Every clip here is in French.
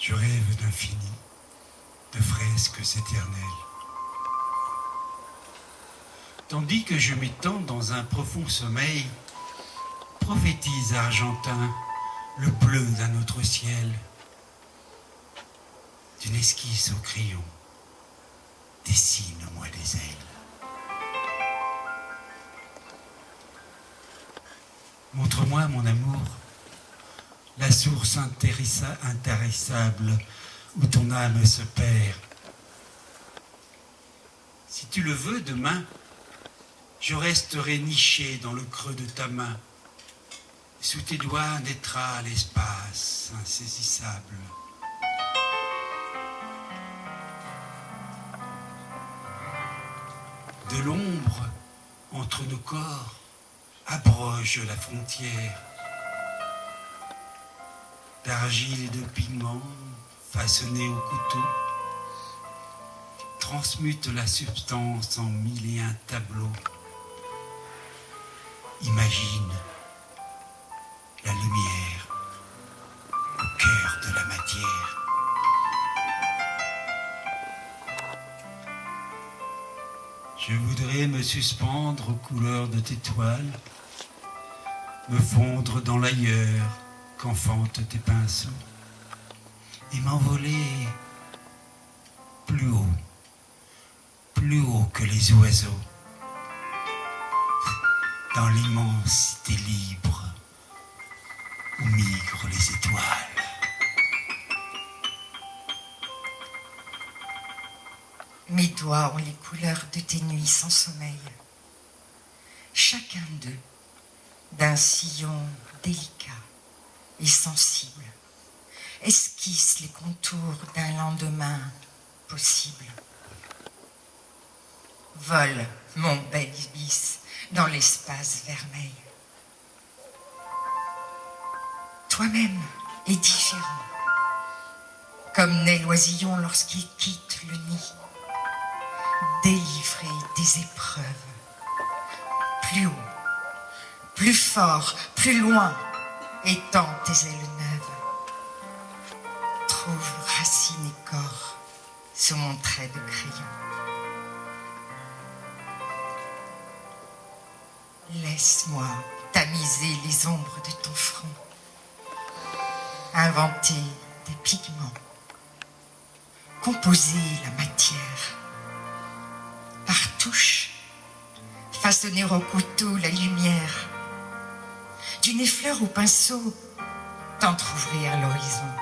Je rêve d'infini, de fresques éternelles. Tandis que je m'étends dans un profond sommeil, prophétise argentin le bleu d'un autre ciel. D'une esquisse au crayon, dessine-moi des ailes. Montre-moi, mon amour, la source intarissable où ton âme se perd. Si tu le veux, demain, je resterai niché dans le creux de ta main. Sous tes doigts naîtra l'espace insaisissable. De l'ombre entre nos corps abroge la frontière. D'argile et de pigments façonnés au couteau, transmute la substance en mille et un tableaux. Imagine la lumière au cœur de la matière. Je voudrais me suspendre aux couleurs de tes toiles, me fondre dans l'ailleurs qu'enfantent tes pinceaux, et m'envoler plus haut que les oiseaux, dans l'immensité libre où migrent les étoiles. Mes doigts ont les couleurs de tes nuits sans sommeil, chacun d'eux d'un sillon délicat et sensible, esquisse les contours d'un lendemain possible. Vole, mon bel ibis, dans l'espace vermeil. Toi-même es différent, comme naît l'oisillon lorsqu'il quitte le nid, délivré des épreuves, plus haut, plus fort, plus loin, étends tes ailes neuves. Trouve racines et corps sous mon trait de crayon. Laisse-moi tamiser les ombres de ton front, inventer des pigments, composer la matière, par touche, façonner au couteau la lumière, d'une effleure au pinceau, t'entr'ouvrir l'horizon.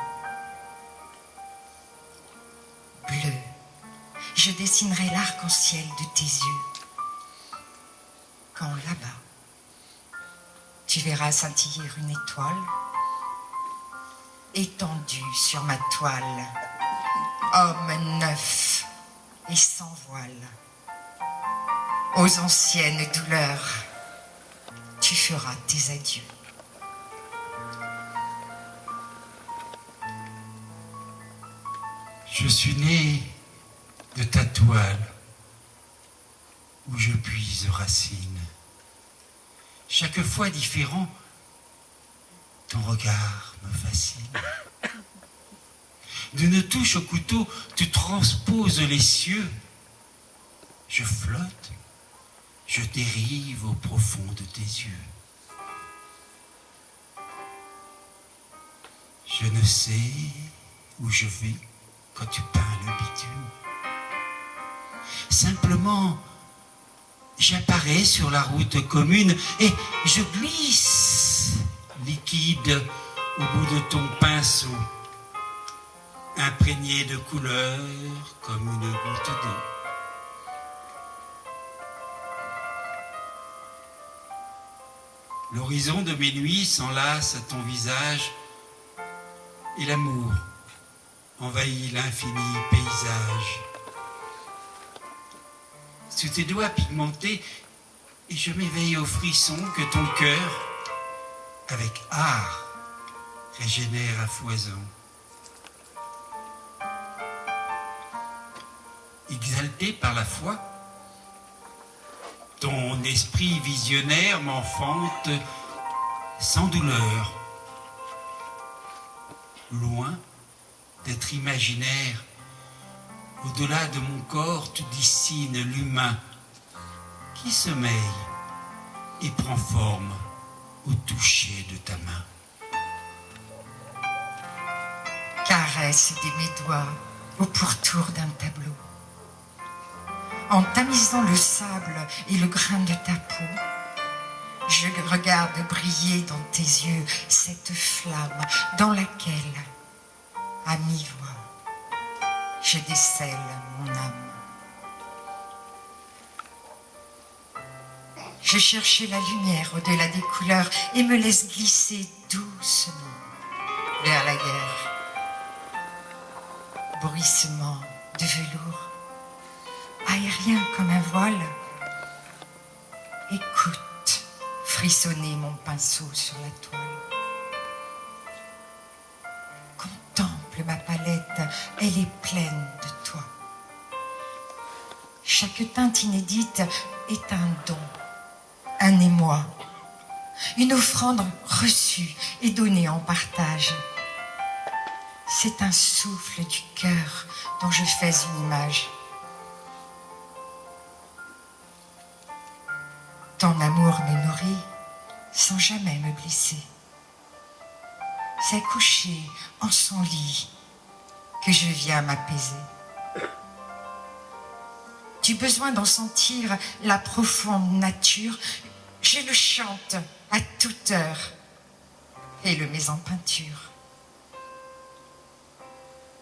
Bleu, je dessinerai l'arc-en-ciel de tes yeux, quand là-bas, tu verras scintiller une étoile, étendue sur ma toile, homme neuf et sans voile. Aux anciennes douleurs, tu feras tes adieux. Je suis né de ta toile où je puise racines. Chaque fois différent, ton regard me fascine. D'une touche au couteau, tu transposes les cieux. Je flotte, je dérive au profond de tes yeux. Je ne sais où je vais quand tu peins le bitume. Simplement, j'apparais sur la route commune et je glisse, liquide, au bout de ton pinceau, imprégné de couleurs comme une goutte d'eau. L'horizon de mes nuits s'enlace à ton visage et l'amour envahit l'infini paysage. Sous tes doigts pigmentés, et je m'éveille au frisson que ton cœur, avec art, régénère à foison. Exalté par la foi, ton esprit visionnaire m'enfante sans douleur. Loin, d'être imaginaire. Au-delà de mon corps, tu dessines l'humain qui sommeille et prend forme au toucher de ta main. Caresse de mes doigts au pourtour d'un tableau. En tamisant le sable et le grain de ta peau, je regarde briller dans tes yeux cette flamme dans laquelle, à mi-voix, je décèle mon âme. Je cherchais la lumière au-delà des couleurs et me laisse glisser doucement vers la guerre. Bruissement de velours, aérien comme un voile. Écoute frissonner mon pinceau sur la toile. Contemple ma palette, elle est pleine de toi. Chaque teinte inédite est un don, un émoi, une offrande reçue et donnée en partage. C'est un souffle du cœur dont je fais une image. Ton amour me nourrit sans jamais me blesser. C'est couché en son lit que je viens m'apaiser. Du besoin d'en sentir la profonde nature, je le chante à toute heure et le mets en peinture.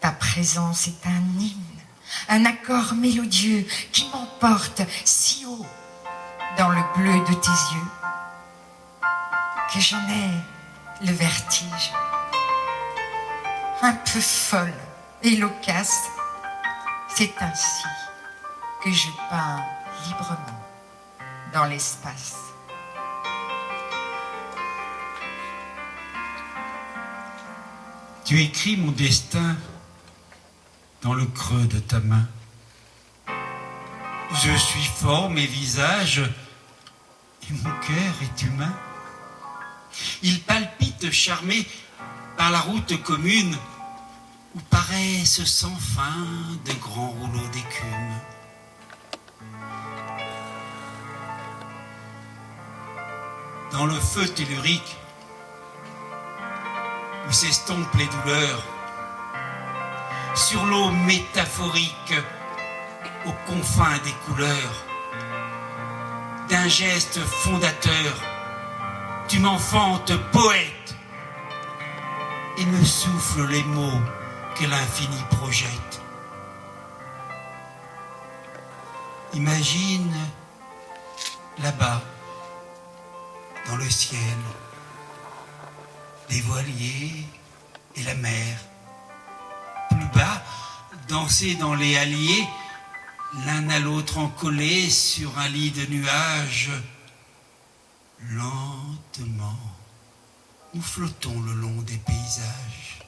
Ta présence est un hymne, un accord mélodieux qui m'emporte si haut dans le bleu de tes yeux que j'en ai le vertige. Un peu folle et loquace, c'est ainsi que je peins librement dans l'espace. Tu écris mon destin dans le creux de ta main. Je suis forme et visage, et mon cœur est humain. Il palpite charmé par la route commune, où paraissent sans fin de grands rouleaux d'écume. Dans le feu tellurique, où s'estompent les douleurs, sur l'eau métaphorique, aux confins des couleurs, d'un geste fondateur, tu m'enfantes poète et me souffles les mots que l'infini projette. Imagine là-bas, dans le ciel, les voiliers et la mer. Plus bas, danser dans les halliers, l'un à l'autre encollés sur un lit de nuages. Lentement, nous flottons le long des paysages.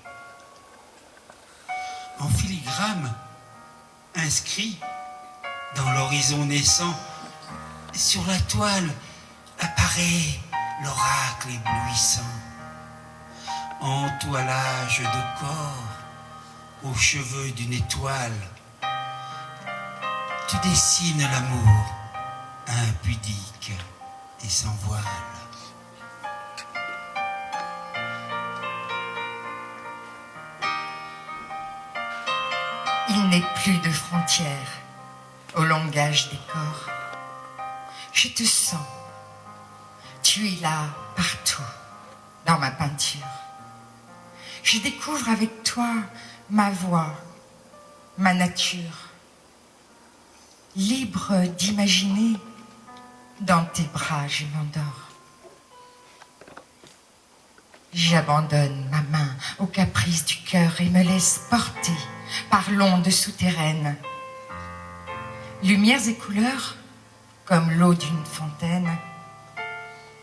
En filigrane, inscrit dans l'horizon naissant, sur la toile apparaît l'oracle éblouissant. Entoilage de corps aux cheveux d'une étoile, tu dessines l'amour impudique et sans voile. Il n'est plus de frontières au langage des corps. Je te sens, tu es là partout dans ma peinture. Je découvre avec toi ma voix, ma nature. Libre d'imaginer, dans tes bras je m'endors. J'abandonne ma main aux caprices du cœur et me laisse porter par l'onde souterraine. Lumières et couleurs, comme l'eau d'une fontaine,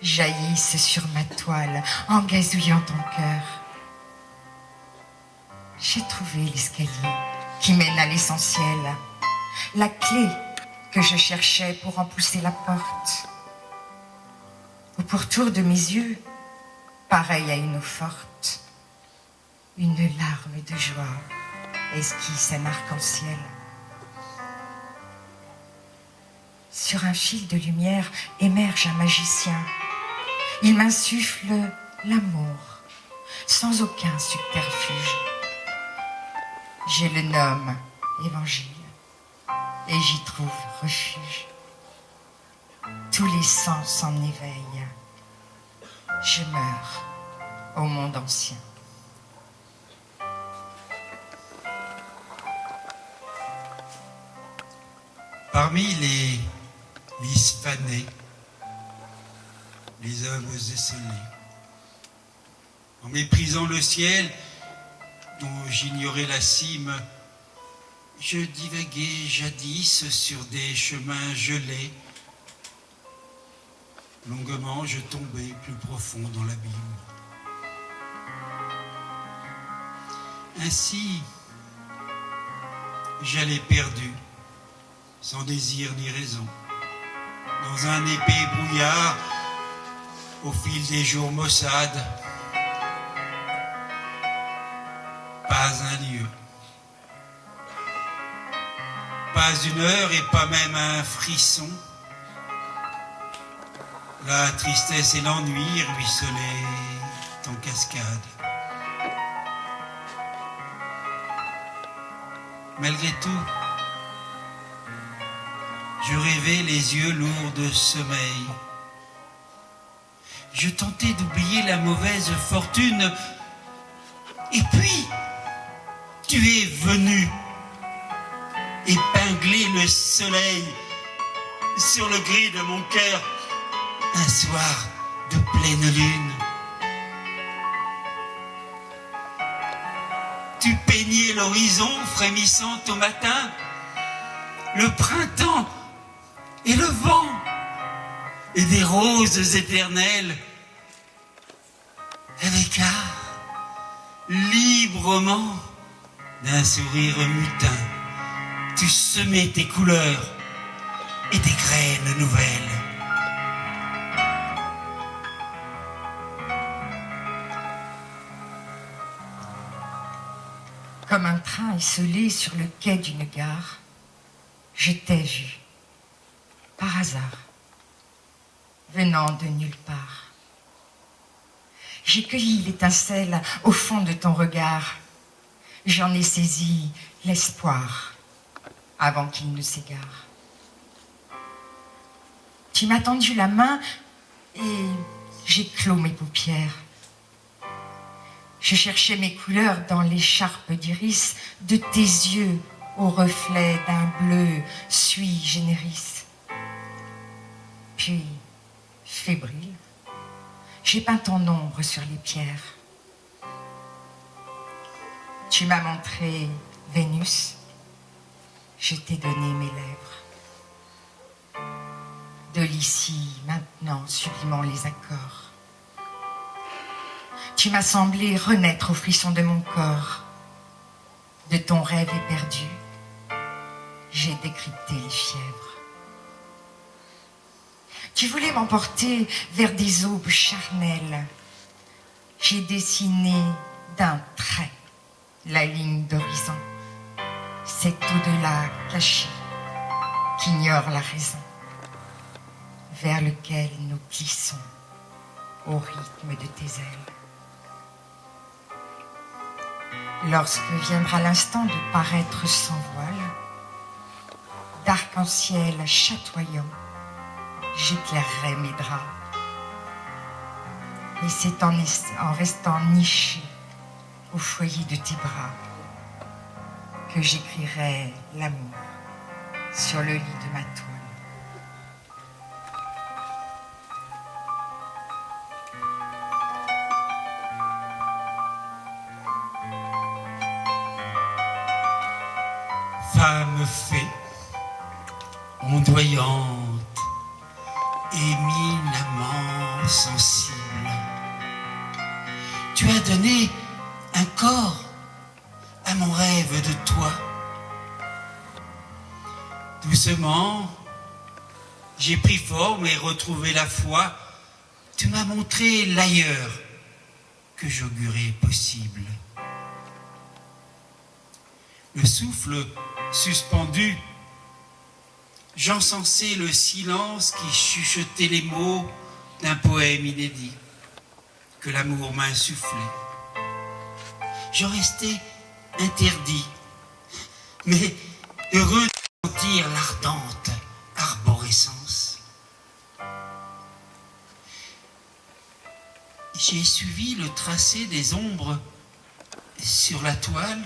jaillissent sur ma toile en gazouillant ton cœur. J'ai trouvé l'escalier qui mène à l'essentiel, la clé que je cherchais pour en pousser la porte. Au pourtour de mes yeux, pareil à une eau forte, une larme de joie esquisse un arc-en-ciel. Sur un fil de lumière émerge un magicien. Il m'insuffle l'amour, sans aucun subterfuge. Je le nomme Évangile, et j'y trouve refuge. Tous les sens s'en éveillent. Je meurs au monde ancien. Parmi les lys fanés, les hommes esselés, en méprisant le ciel dont j'ignorais la cime, je divaguais jadis sur des chemins gelés. Longuement, je tombais plus profond dans l'abîme. Ainsi, j'allais perdu, sans désir ni raison, dans un épais brouillard, au fil des jours maussades. Pas un lieu, pas une heure et pas même un frisson. La tristesse et l'ennui ruisselaient en cascade. Malgré tout, je rêvais les yeux lourds de sommeil. Je tentais d'oublier la mauvaise fortune. Et puis, tu es venu épingler le soleil sur le gris de mon cœur. Un soir de pleine lune. Tu peignais l'horizon frémissant au matin, le printemps et le vent, et des roses éternelles, avec art, librement, d'un sourire mutin, tu semais tes couleurs et des graines nouvelles. Comme un train esselé sur le quai d'une gare, je t'ai vu, par hasard, venant de nulle part. J'ai cueilli l'étincelle au fond de ton regard. J'en ai saisi l'espoir avant qu'il ne s'égare. Tu m'as tendu la main et j'ai clos mes paupières. Je cherchais mes couleurs dans l'écharpe d'iris de tes yeux au reflet d'un bleu sui generis. Puis, fébrile, j'ai peint ton ombre sur les pierres. Tu m'as montré Vénus, je t'ai donné mes lèvres. De l'ici, maintenant, sublimons les accords. Tu m'as semblé renaître au frisson de mon corps. De ton rêve éperdu, j'ai décrypté les fièvres. Tu voulais m'emporter vers des aubes charnelles. J'ai dessiné d'un trait la ligne d'horizon. Cet au-delà caché qu'ignore la raison, vers lequel nous glissons au rythme de tes ailes. Lorsque viendra l'instant de paraître sans voile, d'arc-en-ciel chatoyant, j'éclairerai mes draps. Et c'est en restant niché au foyer de tes bras que j'écrirai l'amour sur le lit de ma toile. Femme fée, ondoyante, éminemment sensible, tu as donné un corps à mon rêve de toi. Doucement, j'ai pris forme et retrouvé la foi. Tu m'as montré l'ailleurs que j'augurais possible. le souffle suspendu, j'encensais le silence qui chuchotait les mots d'un poème inédit que l'amour m'a insufflé. Je restais interdit, mais heureux de sentir l'ardente arborescence. J'ai suivi le tracé des ombres sur la toile,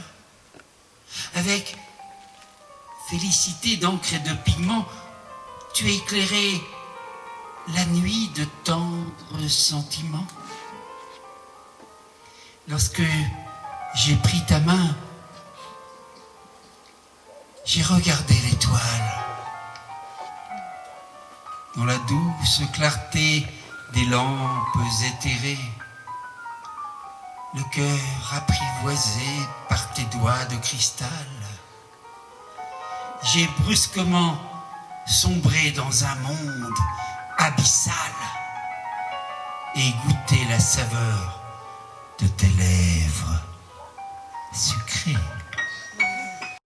avec félicité d'encre et de pigments, tu éclairais la nuit de tendres sentiments. Lorsque j'ai pris ta main, j'ai regardé l'étoile. Dans la douce clarté des lampes éthérées, le cœur apprivoisé par tes doigts de cristal, j'ai brusquement sombré dans un monde abyssal et goûté la saveur de tes